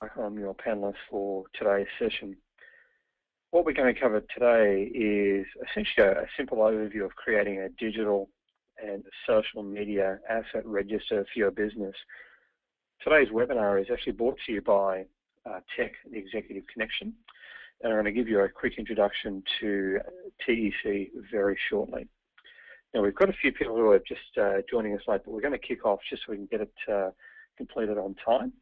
I'm your panelist for today's session. What we're going to cover today is essentially a simple overview of creating a digital and social media asset register for your business. Today's webinar is actually brought to you by Tech, the Executive Connection, and I'm going to give you a quick introduction to TEC very shortly. Now, we've got a few people who are just joining us late, but we're going to kick off just so we can get it completed on time.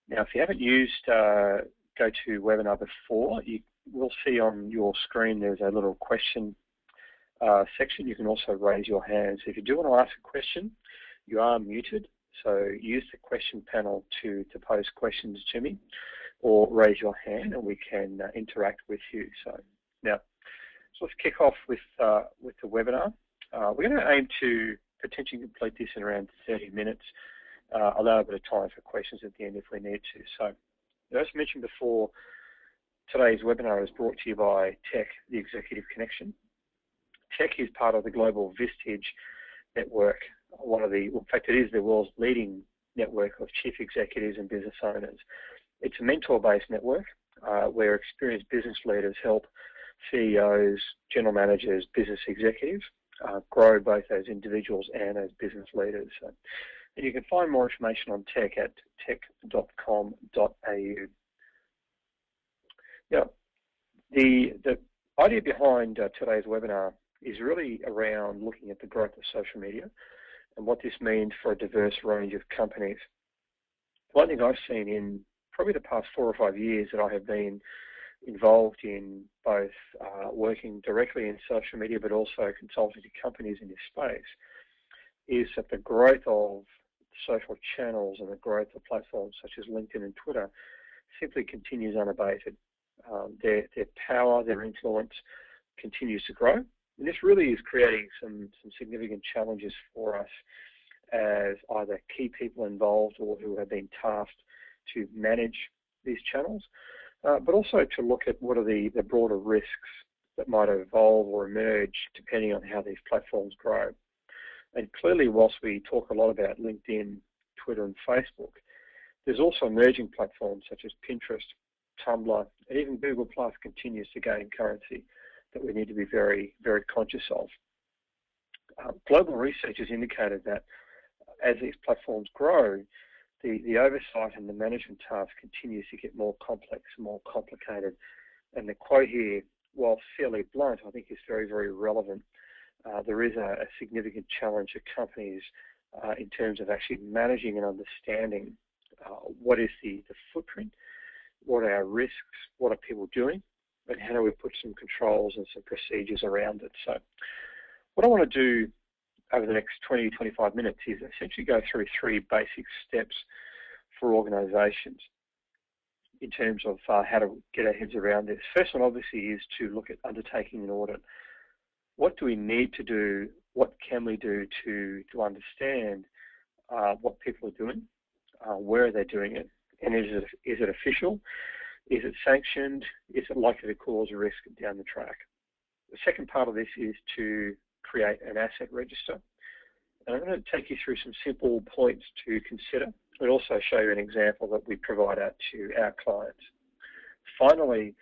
Now, if you haven't used GoToWebinar before, you will see on your screen there's a little question section. You can also raise your hand. So if you do want to ask a question, you are muted. So use the question panel to pose questions to me, or raise your hand and we can interact with you. So now, let's kick off with the webinar. We're going to aim to potentially complete this in around 30 minutes. Allow a bit of time for questions at the end if we need to. So, as mentioned before, today's webinar is brought to you by Tech, the Executive Connection. Tech is part of the global Vistage network. In fact, it is the world's leading network of chief executives and business owners. It's a mentor-based network where experienced business leaders help CEOs, general managers, business executives grow both as individuals and as business leaders. So, and you can find more information on Tech at tech.com.au. Now, the idea behind today's webinar is really around looking at the growth of social media and what this means for a diverse range of companies. One thing I've seen in probably the past 4 or 5 years that I have been involved in both working directly in social media but also consulting to companies in this space is that the growth of social channels and the growth of platforms such as LinkedIn and Twitter simply continues unabated. Their power, their influence continues to grow. And this really is creating some significant challenges for us as either key people involved or who have been tasked to manage these channels, but also to look at what are the broader risks that might evolve or emerge depending on how these platforms grow. And clearly, whilst we talk a lot about LinkedIn, Twitter, and Facebook, there's also emerging platforms such as Pinterest, Tumblr, and even Google Plus continues to gain currency that we need to be very, very conscious of. Global research has indicated that as these platforms grow, the oversight and the management task continues to get more complex and more complicated. And the quote here, while fairly blunt, I think is very, very relevant. There is a significant challenge to companies in terms of actually managing and understanding what is the footprint, what are our risks, what are people doing, and how do we put some controls and some procedures around it. So what I want to do over the next 20, 25 minutes is essentially go through 3 basic steps for organisations in terms of how to get our heads around this. First one obviously is to look at undertaking an audit. What do we need to do? What can we do to understand what people are doing? Where are they doing it? And is it official? Is it sanctioned? Is it likely to cause a risk down the track? The second part of this is to create an asset register. And I'm going to take you through some simple points to consider and also show you an example that we provide out to our clients. Finally,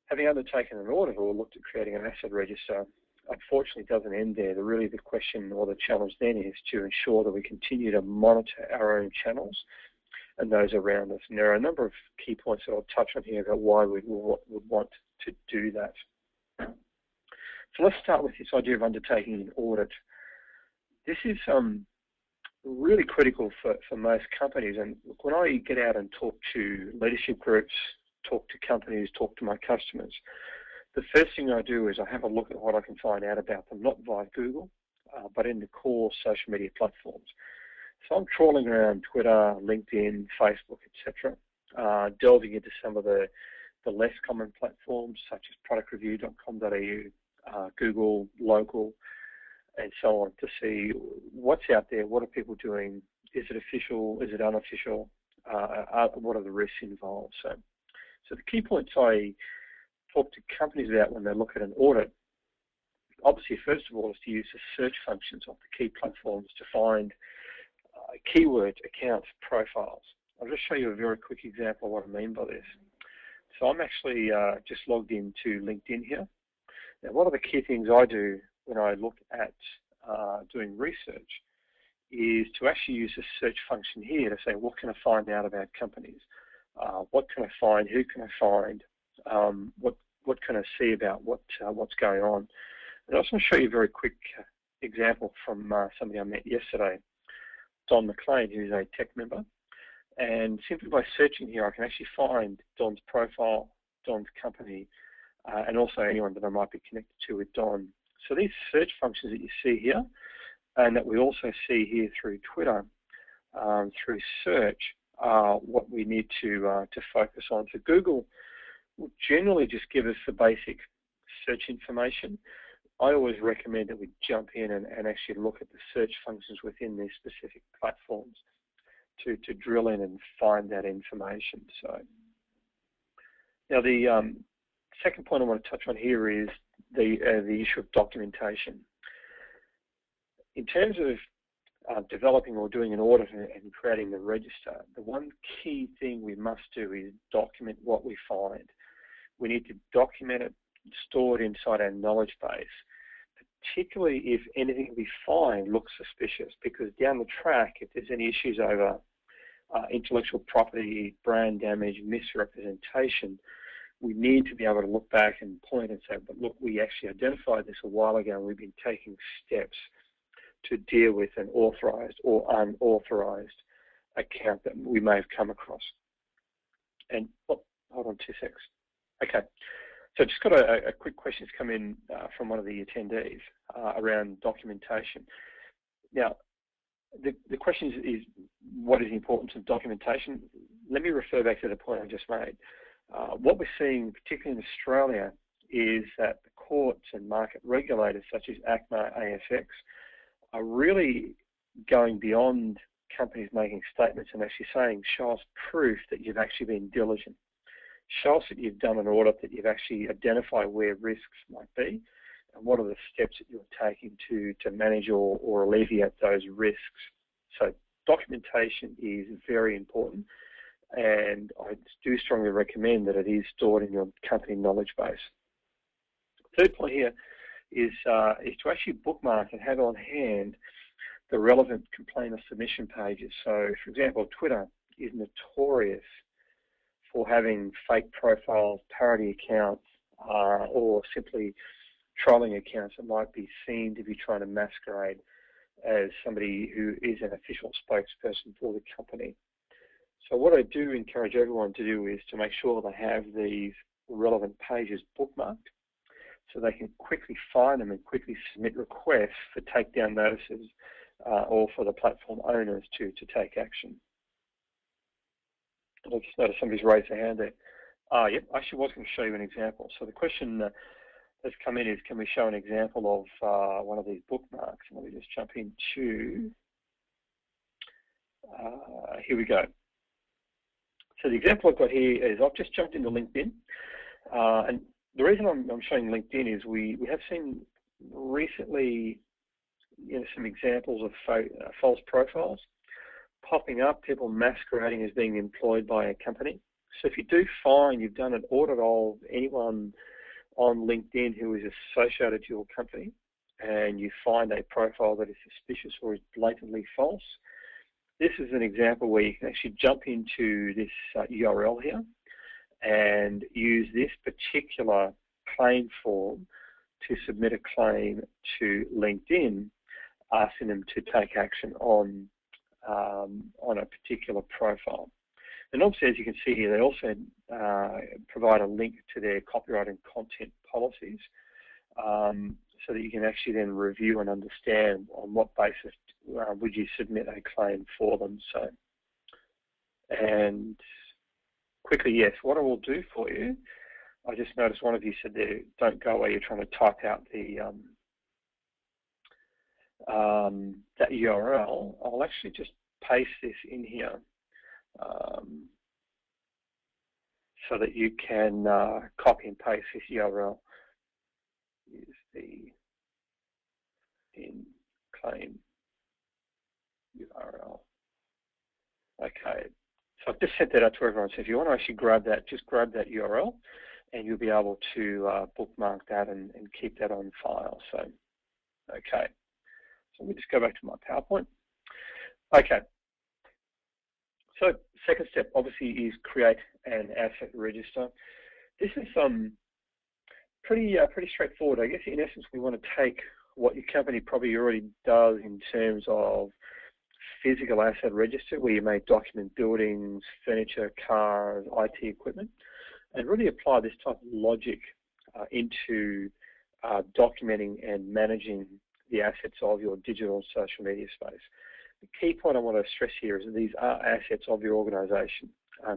having undertaken an audit or looked at creating an asset register, unfortunately doesn't end there. The question or the challenge then is to ensure that we continue to monitor our own channels and those around us. And there are a number of key points that I'll touch on here about why we would want to do that. So let's start with this idea of undertaking an audit. This is really critical for most companies. And when I get out and talk to leadership groups, talk to companies, talk to my customers, the first thing I do is I have a look at what I can find out about them, not via Google, but in the core social media platforms. So I'm trawling around Twitter, LinkedIn, Facebook, etc., delving into some of the less common platforms such as productreview.com.au, Google, Local, and so on to see what's out there, what are people doing, is it official, is it unofficial, what are the risks involved. So the key points I talk to companies about when they look at an audit, obviously first of all is to use the search functions of the key platforms to find keywords, accounts, profiles, I'll just show you a very quick example of what I mean by this. So I'm actually just logged into LinkedIn here. Now, one of the key things I do when I look at doing research is to actually use the search function here to say, what can I find out about companies? What can I find? Who can I find? What can I see about what's going on? And I just want to show you a very quick example from somebody I met yesterday, Don McLean, who's a tech member. And simply by searching here, I can actually find Don's profile, Don's company, and also anyone that I might be connected to with Don. So these search functions that you see here, and that we also see here through Twitter, through search, are what we need to focus on. So Google will generally just give us the basic search information. I always recommend that we jump in and actually look at the search functions within these specific platforms to drill in and find that information. So now the second point I want to touch on here is the issue of documentation. In terms of developing or doing an audit and creating the register, the one key thing we must do is document what we find. We need to document it, store it inside our knowledge base, particularly if anything we find looks suspicious, because down the track, if there's any issues over intellectual property, brand damage, misrepresentation, we need to be able to look back and point and say, but look, we actually identified this a while ago and we've been taking steps to deal with an authorized or unauthorized account that we may have come across. And hold on 2 seconds. Okay, so just got a quick question that's come in from one of the attendees around documentation. Now, the question is what is the importance of documentation? Let me refer back to the point I just made. What we're seeing, particularly in Australia, is that the courts and market regulators such as ACMA, ASX, are really going beyond companies making statements and actually saying, show us proof that you've actually been diligent. Show us that you've done an audit, that you've actually identified where risks might be, and what are the steps that you're taking to manage or alleviate those risks. So documentation is very important, and I do strongly recommend that it is stored in your company knowledge base. Third point here is to actually bookmark and have on hand the relevant complaint or submission pages. So, for example, Twitter is notorious for having fake profiles, parody accounts, or simply trolling accounts that might be seen to be trying to masquerade as somebody who is an official spokesperson for the company. So what I do encourage everyone to do is to make sure they have these relevant pages bookmarked so they can quickly find them and quickly submit requests for takedown notices or for the platform owners to take action. I just noticed somebody's raised their hand there. Yep, I actually was going to show you an example. So the question that's come in is, can we show an example of one of these bookmarks? And let me just jump into, here we go. So the example I've got here is I've just jumped into LinkedIn. And the reason I'm showing LinkedIn is we have seen recently some examples of false profiles popping up, people masquerading as being employed by a company. So if you do find you've done an audit of anyone on LinkedIn who is associated to your company and you find a profile that is suspicious or is blatantly false, this is an example where you can actually jump into this URL here and use this particular claim form to submit a claim to LinkedIn, asking them to take action on a particular profile. And obviously, as you can see here, they also provide a link to their copyright and content policies so that you can actually then review and understand on what basis would you submit a claim for them. So, and quickly, yes, what I will do for you, I just noticed one of you said there, don't go away, you're trying to type out the that URL. I'll actually just paste this in here so that you can copy and paste this URL. Is the in claim URL. Okay, So I've just sent that out to everyone. So if you want to actually grab that, just grab that URL and you'll be able to bookmark that and keep that on file. So, okay. So let me just go back to my PowerPoint. Okay. So second step, obviously, is create an asset register. This is pretty straightforward. I guess in essence, we want to take what your company probably already does in terms of physical asset register, where you may document buildings, furniture, cars, IT equipment, and really apply this type of logic into documenting and managing the assets of your digital and social media space. The key point I want to stress here is that these are assets of your organization.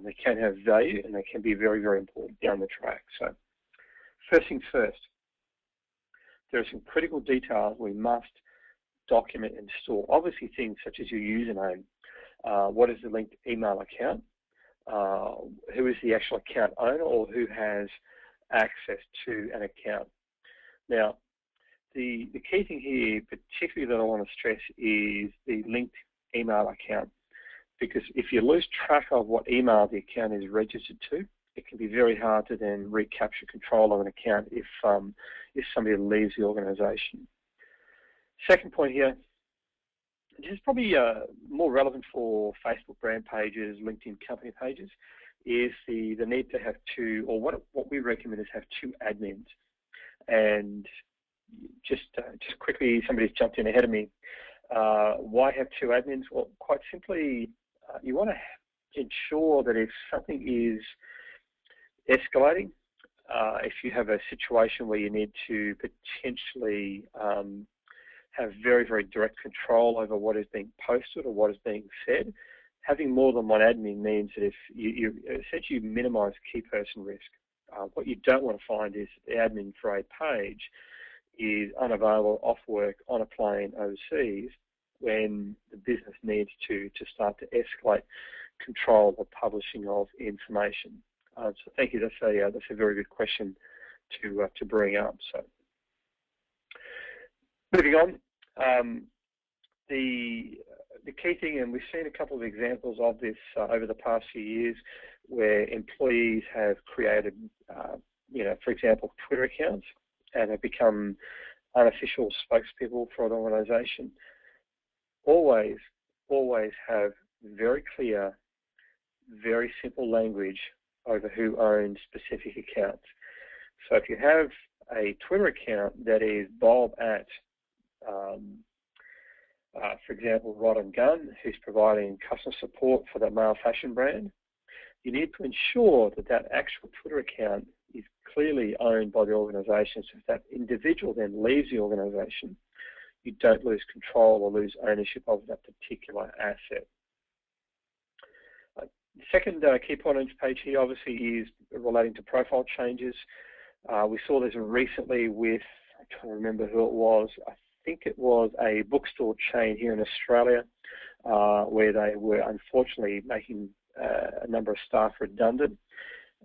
They can have value and they can be very, very important down the track. So first things first, there are some critical details we must document and store. Obviously things such as your username, what is the linked email account, who is the actual account owner or who has access to an account. Now, the key thing here, particularly that I want to stress, is the linked email account, because if you lose track of what email the account is registered to, it can be very hard to then recapture control of an account if somebody leaves the organization. Second point here, this is probably more relevant for Facebook brand pages, LinkedIn company pages, is the need to have two, or what we recommend is have two admins. And just quickly, somebody's jumped in ahead of me. Why have two admins? Well, quite simply, you want to ensure that if something is escalating, if you have a situation where you need to potentially have very, very direct control over what is being posted or what is being said, having more than one admin means that if you essentially minimize key person risk. What you don't want to find is the admin for a page is unavailable, off work, on a plane overseas, when the business needs to start to escalate control or publishing of information. So thank you. That's a very good question to bring up. So moving on, the key thing, and we've seen a couple of examples of this over the past few years, where employees have created, for example, Twitter accounts and have become unofficial spokespeople for an organization. Always have very clear, very simple language over who owns specific accounts. So if you have a Twitter account that is Bob at, for example, Rod and Gun, who's providing customer support for that male fashion brand, you need to ensure that that actual Twitter account is clearly owned by the organization. So if that individual then leaves the organization, you don't lose control or lose ownership of that particular asset. The second key point on this page here obviously is relating to profile changes. We saw this recently with, I can't remember who it was, I think it was a bookstore chain here in Australia, where they were unfortunately making a number of staff redundant.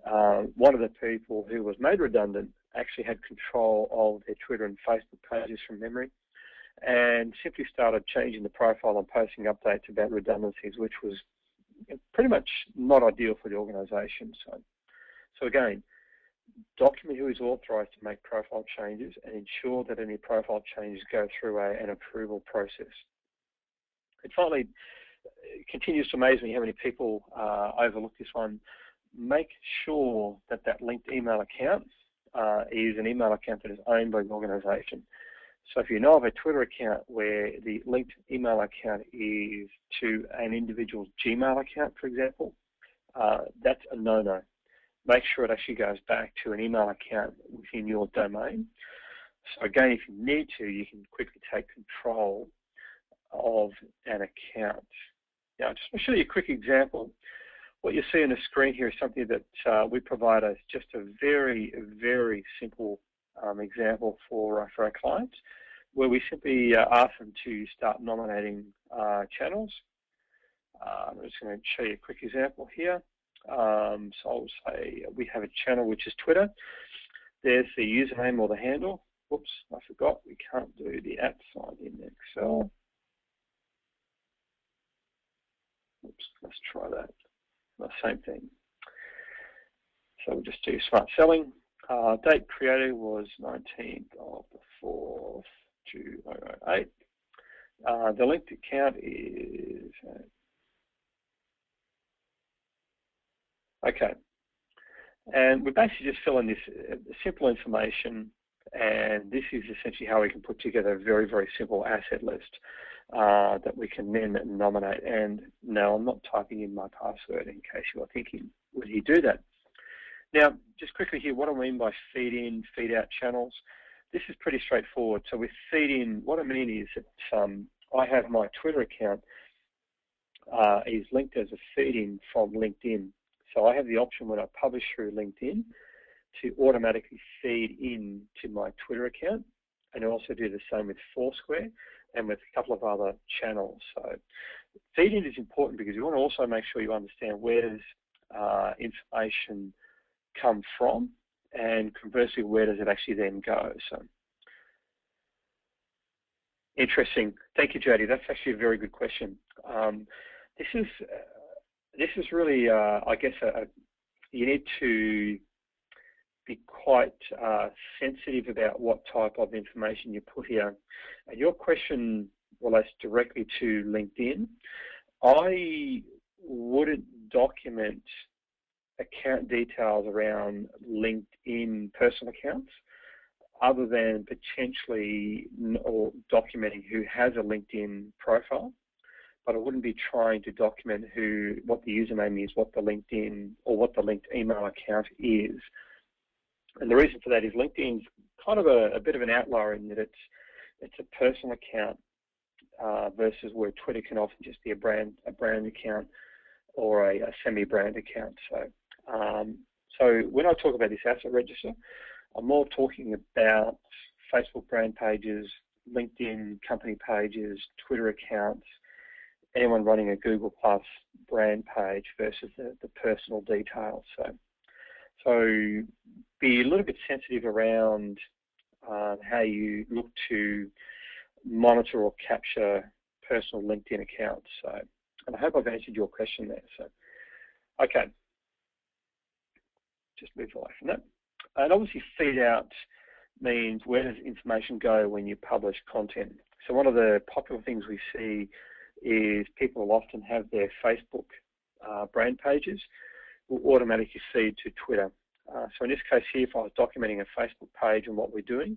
One of the people who was made redundant actually had control of their Twitter and Facebook pages from memory, and simply started changing the profile and posting updates about redundancies, which was pretty much not ideal for the organization. So again, document who is authorized to make profile changes and ensure that any profile changes go through an approval process. And finally, it continues to amaze me how many people overlook this one. Make sure that that linked email account is an email account that is owned by the organization. So if you know of a Twitter account where the linked email account is to an individual's Gmail account, for example, that's a no-no. Make sure it actually goes back to an email account within your domain. So again, if you need to, you can quickly take control of an account. Now, just to show you a quick example, what you see on the screen here is something that we provide as just a very, very simple example for our clients, where we simply ask them to start nominating channels. I'm just going to show you a quick example here. So I'll say we have a channel which is Twitter. There's the username or the handle. Whoops, I forgot. We can't do the @ sign in Excel. Oops, let's try that. same thing. So we'll just do smart selling. Date created was 19th of the 4th, 2008. The linked account is, okay. And we basically just fill in this simple information, and this is essentially how we can put together a very, very simple asset list that we can then nominate. And no, I'm not typing in my password in case you are thinking, would he do that? Now, just quickly here, what I mean by feed in, feed out channels, this is pretty straightforward. So with feed in, what I mean is that I have my Twitter account is linked as a feed in from LinkedIn. So I have the option when I publish through LinkedIn to automatically feed in to my Twitter account, and also do the same with Foursquare and with a couple of other channels. So feed in is important because you want to also make sure you understand where does information come from, and conversely, where does it actually then go? So interesting. Thank you, Jody. That's actually a very good question. This is really, I guess, you need to be quite sensitive about what type of information you put here. And your question relates directly to LinkedIn. I wouldn't document account details around LinkedIn personal accounts, other than potentially or documenting who has a LinkedIn profile. But I wouldn't be trying to document what the username is, what the LinkedIn or what the linked email account is. And the reason for that is LinkedIn's kind of a bit of an outlier in that it's a personal account versus where Twitter can often just be a brand account or a semi-brand account. So when I talk about this asset register, I'm more talking about Facebook brand pages, LinkedIn company pages, Twitter accounts, anyone running a Google Plus brand page versus the personal details. So be a little bit sensitive around how you look to monitor or capture personal LinkedIn accounts. So, and I hope I've answered your question there. So, okay, just move away from that. And obviously feed out means where does information go when you publish content. So one of the popular things we see is people will often have their Facebook brand pages will automatically feed to Twitter. So in this case here, if I was documenting a Facebook page and what we're doing,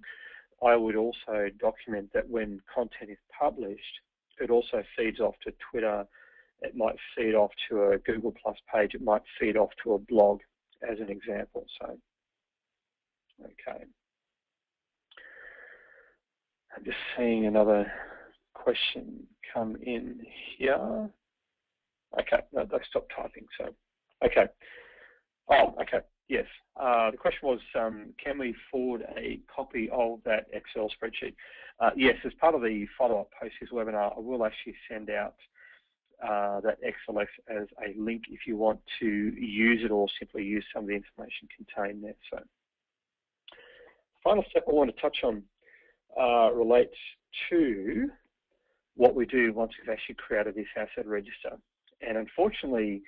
I would also document that when content is published, it also feeds off to Twitter. It might feed off to a Google Plus page. It might feed off to a blog, as an example. So, okay. I'm just seeing another question come in here. Okay, no, they stopped typing. So, okay. Oh, okay. Yes. The question was, can we forward a copy of that Excel spreadsheet? Yes, as part of the follow-up post this webinar, I will actually send out that Excel as a link if you want to use it or simply use some of the information contained there. So, final step I want to touch on relates to what we do once we've actually created this asset register. And unfortunately,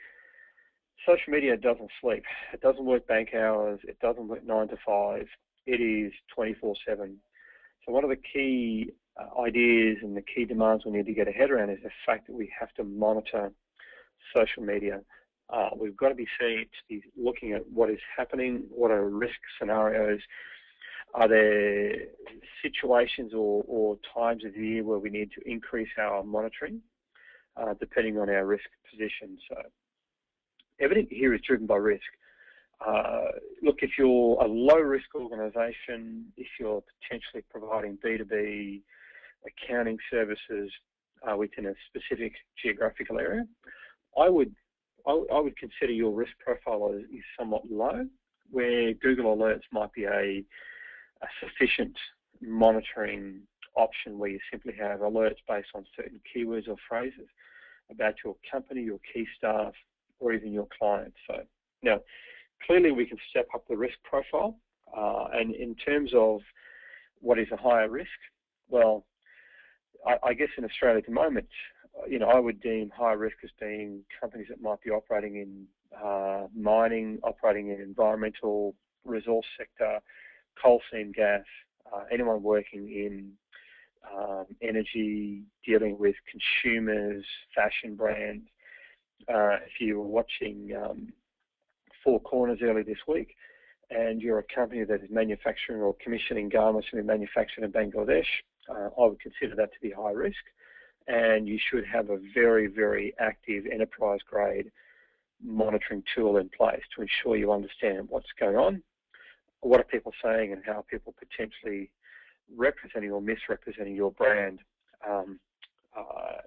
social media doesn't sleep. It doesn't work bank hours. It doesn't work 9 to 5. It is 24/7. So one of the key ideas and the key demands we need to get ahead around is the fact that we have to monitor social media. We've got to be looking at what is happening, what are risk scenarios. Are there situations or times of the year where we need to increase our monitoring depending on our risk position? So everything here is driven by risk. Look, if you're a low-risk organisation, if you're potentially providing B2B accounting services within a specific geographical area, I would consider your risk profile is somewhat low, where Google Alerts might be a sufficient monitoring option where you simply have alerts based on certain keywords or phrases about your company, your key staff, or even your clients. So now, clearly we can step up the risk profile. And in terms of what is a higher risk, well, I guess in Australia at the moment, I would deem high risk as being companies that might be operating in mining, operating in environmental resource sector, coal seam gas, anyone working in energy, dealing with consumers, fashion brands. If you were watching Four Corners earlier this week, and you're a company that is manufacturing or commissioning garments to be manufactured in Bangladesh, I would consider that to be high risk. And you should have a very, very active enterprise-grade monitoring tool in place to ensure you understand what's going on, what are people saying, and how are people potentially representing or misrepresenting your brand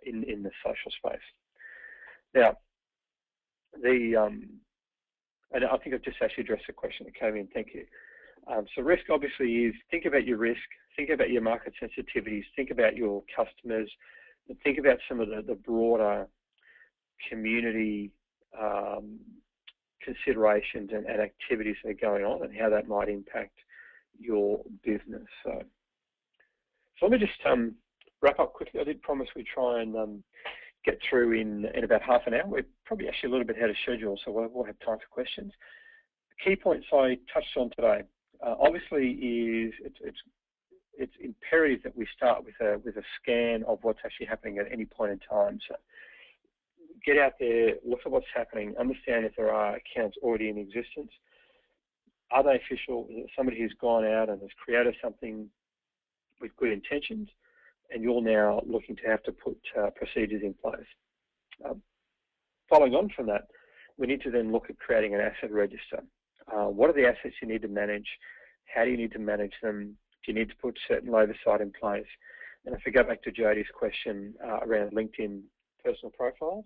in the social space. Now, and I think I've just actually addressed the question that came in. Thank you. So risk obviously is think about your risk, think about your market sensitivities, think about your customers, and think about some of the broader community considerations and activities that are going on and how that might impact your business. So let me just wrap up quickly. I did promise we'd try and get through in about half an hour. We're probably actually a little bit ahead of schedule, so we'll have time for questions. The key points I touched on today, obviously, is it's imperative that we start with a scan of what's actually happening at any point in time. So get out there, look at what's happening, understand if there are accounts already in existence. Are they official? Is it somebody who's gone out and has created something with good intentions, and you're now looking to have to put procedures in place? Following on from that, we need to then look at creating an asset register. What are the assets you need to manage? How do you need to manage them? Do you need to put certain oversight in place? And if we go back to Jody's question around LinkedIn personal profiles,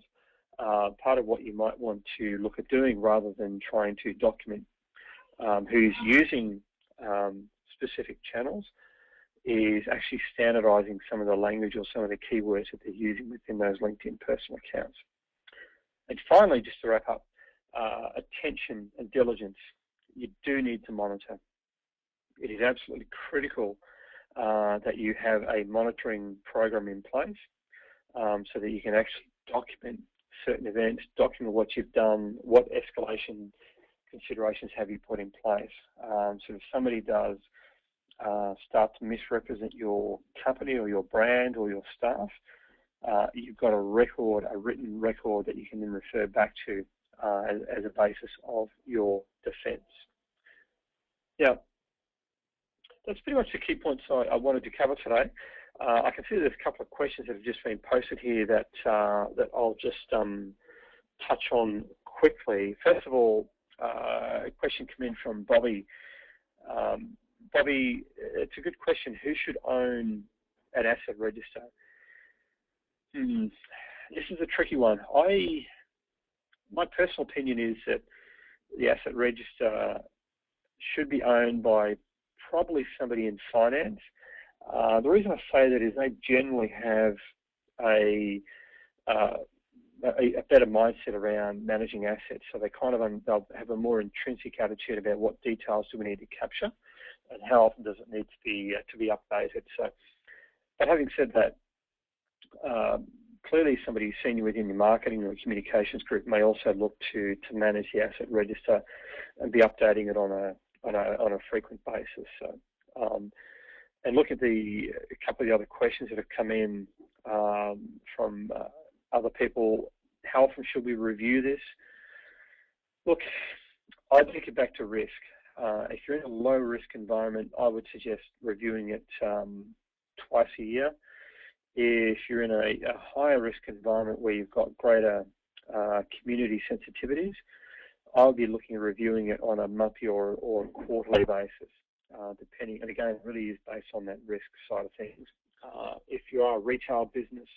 part of what you might want to look at doing, rather than trying to document who's using specific channels, is actually standardizing some of the language or some of the keywords that they're using within those LinkedIn personal accounts. And finally, just to wrap up, attention and diligence. You do need to monitor. It is absolutely critical that you have a monitoring program in place so that you can actually document certain events, document what you've done, what escalation considerations have you put in place. So if somebody does start to misrepresent your company or your brand or your staff, you've got a written record that you can then refer back to as a basis of your defence. Now, that's pretty much the key points I wanted to cover today. I can see there's a couple of questions that have just been posted here that I'll just touch on quickly. First of all, a question came in from Bobby. Bobby, it's a good question. Who should own an asset register? This is a tricky one. My personal opinion is that the asset register should be owned by probably somebody in finance. The reason I say that is they generally have a better mindset around managing assets, so they'll have a more intrinsic attitude about what details do we need to capture and how often does it need to be updated. So, but having said that, clearly somebody senior within your marketing or communications group may also look to manage the asset register and be updating it on a frequent basis. So, and look at a couple of the other questions that have come in from other people. How often should we review this? Look, I'd take it back to risk. If you're in a low-risk environment, I would suggest reviewing it twice a year. If you're in a higher-risk environment where you've got greater community sensitivities, I'll be looking at reviewing it on a monthly or quarterly basis, depending. And again, it really is based on that risk side of things. If you are a retail business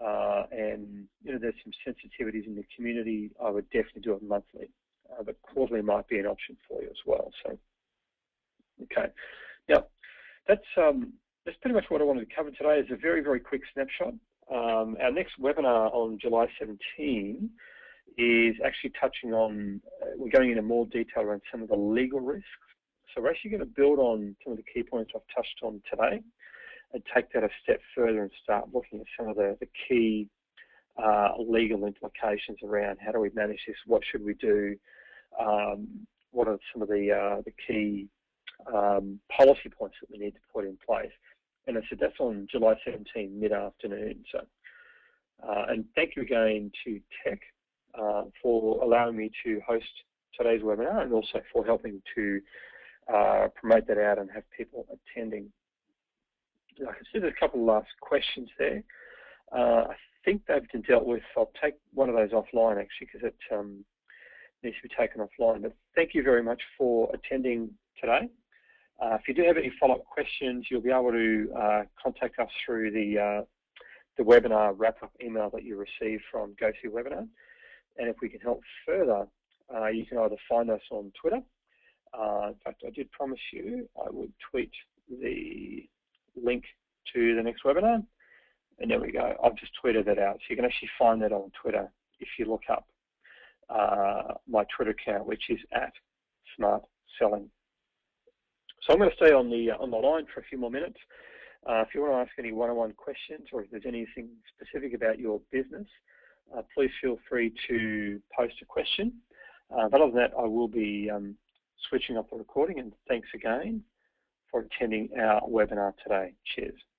and there's some sensitivities in the community, I would definitely do it monthly. But quarterly might be an option for you as well. So, okay. Now, that's pretty much what I wanted to cover today. It's a very, very quick snapshot. Our next webinar on July 17 is actually touching on, we're going into more detail around some of the legal risks. So we're actually going to build on some of the key points I've touched on today. and take that a step further and start looking at some of the key legal implications around how do we manage this, what should we do, what are some of the key policy points that we need to put in place. And I said that's on July 17, mid-afternoon. So, and thank you again to Tech for allowing me to host today's webinar and also for helping to promote that out and have people attending. I can see there's a couple of last questions there. I think they've been dealt with. I'll take one of those offline actually because it needs to be taken offline. But thank you very much for attending today. If you do have any follow-up questions, you'll be able to contact us through the webinar wrap-up email that you received from GoToWebinar. And if we can help further, you can either find us on Twitter. In fact, I did promise you I would tweet the link to the next webinar. And there we go. I've just tweeted that out. So you can actually find that on Twitter if you look up my Twitter account, which is @SmartSelling. So I'm going to stay on the line for a few more minutes. If you want to ask any one-on-one questions or if there's anything specific about your business, please feel free to post a question. But other than that, I will be switching off the recording, and thanks again for attending our webinar today. Cheers.